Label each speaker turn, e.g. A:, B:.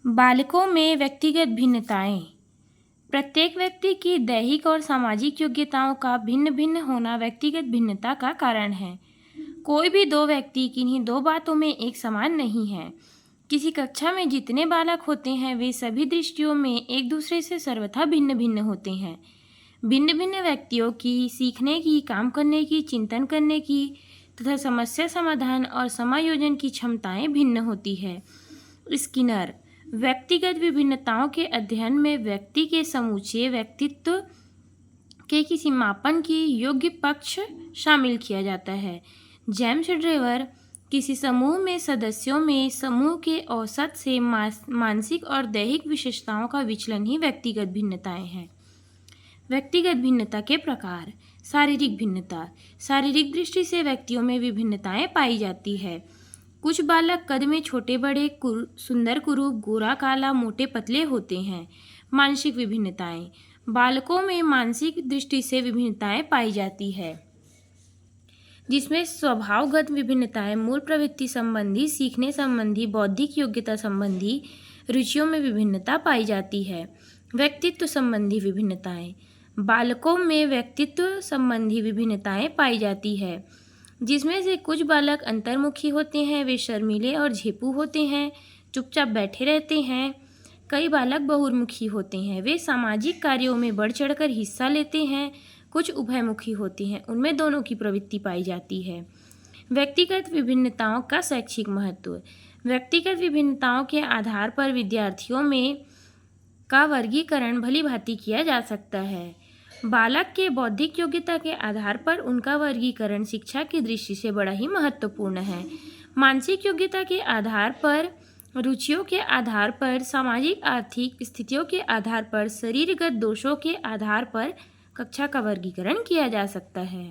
A: बालकों में व्यक्तिगत भिन्नताएं। प्रत्येक व्यक्ति की दैहिक और सामाजिक योग्यताओं का भिन्न भिन्न होना व्यक्तिगत भिन्नता का कारण है। कोई भी दो व्यक्ति किन्हीं दो बातों में एक समान नहीं है। किसी कक्षा में जितने बालक होते हैं वे सभी दृष्टियों में एक दूसरे से सर्वथा भिन्न भिन्न होते हैं। भिन्न भिन्न व्यक्तियों की सीखने की, काम करने की, चिंतन करने की तथा समस्या समाधान और समायोजन की क्षमताएं भिन्न होती है। स्किनर व्यक्तिगत विभिन्नताओं के अध्ययन में व्यक्ति के समूचे व्यक्तित्व के किसी मापन की योग्य पक्ष शामिल किया जाता है। जेम्स ड्रेवर किसी समूह में सदस्यों में समूह के औसत से मानसिक और दैहिक विशेषताओं का विचलन ही व्यक्तिगत भिन्नताएं हैं। व्यक्तिगत भिन्नता के प्रकार। शारीरिक भिन्नता। शारीरिक दृष्टि से व्यक्तियों में विभिन्नताएं पाई जाती है। कुछ बालक कद में छोटे बड़े, सुंदर कुरूप, गोरा काला, मोटे पतले होते हैं। मानसिक विभिन्नताएं। बालकों में मानसिक दृष्टि से विभिन्नताएं पाई जाती है, जिसमें स्वभावगत विभिन्नताएं, मूल प्रवृत्ति संबंधी, सीखने संबंधी, बौद्धिक योग्यता संबंधी, रुचियों में विभिन्नता पाई जाती है। व्यक्तित्व संबंधी विभिन्नताएं। बालकों में व्यक्तित्व संबंधी विभिन्नताएं पाई जाती है, जिसमें से कुछ बालक अंतर्मुखी होते हैं, वे शर्मीले और झेपू होते हैं, चुपचाप बैठे रहते हैं। कई बालक बहुमुखी होते हैं, वे सामाजिक कार्यों में बढ़ चढ़कर हिस्सा लेते हैं। कुछ उभयमुखी होते हैं, उनमें दोनों की प्रवृत्ति पाई जाती है। व्यक्तिगत विभिन्नताओं का शैक्षिक महत्व। व्यक्तिगत विभिन्नताओं के आधार पर विद्यार्थियों में का वर्गीकरण भली भांति किया जा सकता है। बालक के बौद्धिक योग्यता के आधार पर उनका वर्गीकरण शिक्षा की दृष्टि से बड़ा ही महत्वपूर्ण है। मानसिक योग्यता के आधार पर, रुचियों के आधार पर, सामाजिक आर्थिक स्थितियों के आधार पर, शरीरगत दोषों के आधार पर कक्षा का वर्गीकरण किया जा सकता है।